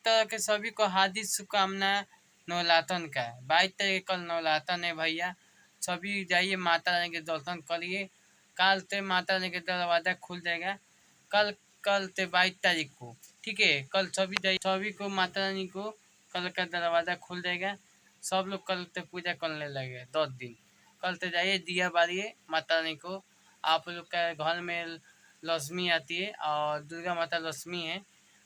तरह के सभी को हार्दिक शुभकामना नवरातन का। 22 तारीख कल नवरातन है भैया। सभी जाइए माता रानी के दर्शन करिए। कल से माता रानी के दरवाज़ा खुल जाएगा। कल कल से 22 तारीख को, ठीक है। कल सभी जाइए, सभी को माता रानी को कल का दरवाज़ा खुल जाएगा। सब लोग कल से पूजा करने लगे 10 दिन। कल से जाइए दिया बारिए माता रानी को। आप लोग का घर में लक्ष्मी आती है और दुर्गा माता लक्ष्मी है।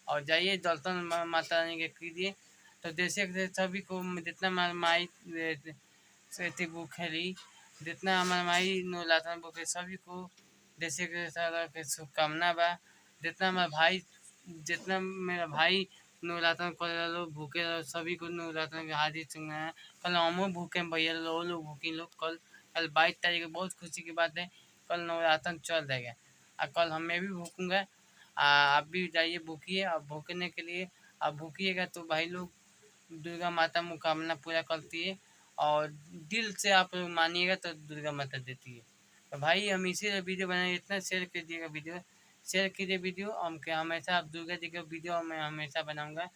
और जाइए दर्शन माता रानी के कीजिए। तो जैसे सभी को जितना माई से भूखेली, जितना हमारे माई नवरातन भूखे सभी को जैसे के सारा के शुभकामना बा। जितना हमारा भाई, जितना मेरा भाई नवरातन करे लो भूखे रहो, सभी को नवरातन के हार्दिक शुभकामना। कल हमो भूखे भैया लोग भूखी लोग। कल कल 22 तारीख को बहुत खुशी की बात है। कल नवरातन चल जाएगा और कल मैं भी भूखूंगा। आप भी जाइए भूखिए। और भूखने के लिए आप भूखिएगा तो भाई लोग दुर्गा माता मुकामना पूरा करती है। और दिल से आप लोग मानिएगा तो दुर्गा माता देती है। तो भाई हम इसी वीडियो बनाए, इतना शेयर कीजिएगा वीडियो, शेयर कीजिए वीडियो। हम के हमेशा आप दुर्गा जी का वीडियो मैं हमेशा बनाऊंगा।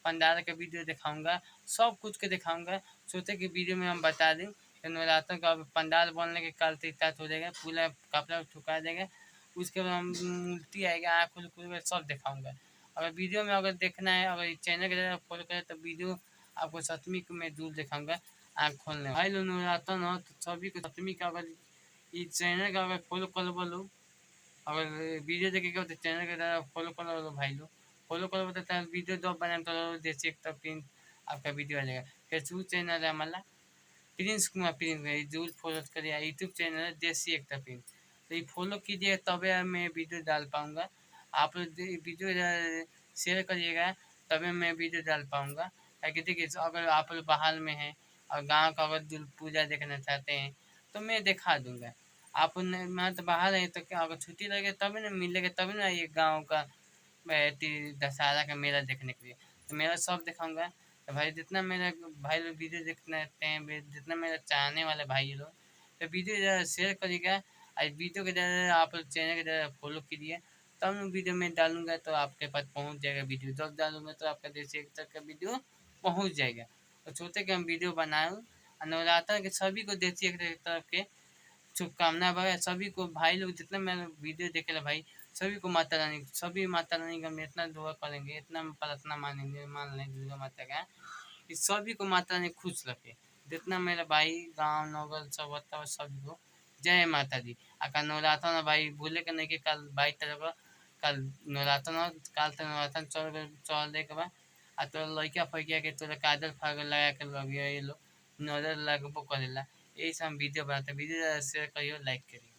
पंडाल का वीडियो दिखाऊंगा, सब कुछ के दिखाऊंगा। सोचे कि वीडियो में हम बता दें कि नवरात्र का पंडाल बनने के कल से स्टार्ट हो जाएगा। पूरा कपड़ा ठुका देगा। उसके बाद हम मूर्ति आएगा, आँख खुल खुल सब दिखाऊंगा। अगर वीडियो में अगर देखना है, अगर इस चैनल के जरा फॉलो करें तो वीडियो आपको सप्तमी को मैं दूर दिखाऊंगा आँख खोलने। भाई लोग नवरात्र हो तो सभी को सप्तमी का अगर इस चैनल का अगर फॉलो कर लो, अगर वीडियो देखेगा तो चैनल के जरा फॉलो कर लो भाई लोग। फॉलो करो तो वीडियो जब बनाए तो जैसे एक तब प्रिंट आपका वीडियो आ जाएगा। फेसबुक चैनल है हमारा प्रिंस कुमार प्रिंस, जरूर फॉलो करिए। यूट्यूब चैनल है देसी एकता प्रिंस। तो ये फॉलो कीजिए तभी मैं वीडियो डाल पाऊँगा। आप लोग वीडियो शेयर करिएगा तभी मैं वीडियो डाल पाऊँगा। ताकि देखिए अगर आप लोग बाहर में हैं और गांव का अगर पूजा देखना चाहते हैं तो मैं दिखा दूंगा। आप मैं तो बाहर है तो क्या अगर छुट्टी लगेगा तभी ना मिलेगा, तभी ना ये गाँव का दशहरा का मेला देखने के लिए। तो मेरा सब दिखाऊंगा। तो भाई जितना मेरा भाई लोग वीडियो देखना चाहते हैं, जितना मेरा चाहने वाले भाई लोग, तो वीडियो ज़रा शेयर करिएगा। और वीडियो के ज़रा आप लोग चैनल के ज़रा फॉलो कीजिए। तब मैं वीडियो में डालूंगा तो आपके पास पहुंच जाएगा वीडियो। जब डालूंगा तो आपका जैसे एक तक का वीडियो पहुंच जाएगा। तो सोचे कि हम वीडियो बनाएँ और नवरात्र के सभी को देसी एक तरफ के शुभकामना भाई। सभी को भाई लोग जितना मैंने वीडियो देखे भाई सभी को माता रानी, सभी माता रानी का हम इतना दुआ करेंगे, इतना प्रार्थना मानेंगे, मान लें दुर्गा माता का कि सभी को माता रानी खुश रखे। जितना मेरा भाई गांव नगर सब होता है सभी को जय माता दी। कल नवरात्र भाई भूले के नहीं कि कल 22 तारीख को कल नवरात्र, कल से नवरात्र चल के बाद आ तो लड़का फैकिया के तोरा काजल फागल लगा के लगे ये लोग नजर लगबो करेला। यही सब हम वीडियो बनाते हैं। वीडियो शेयर करिए, लाइक करिए।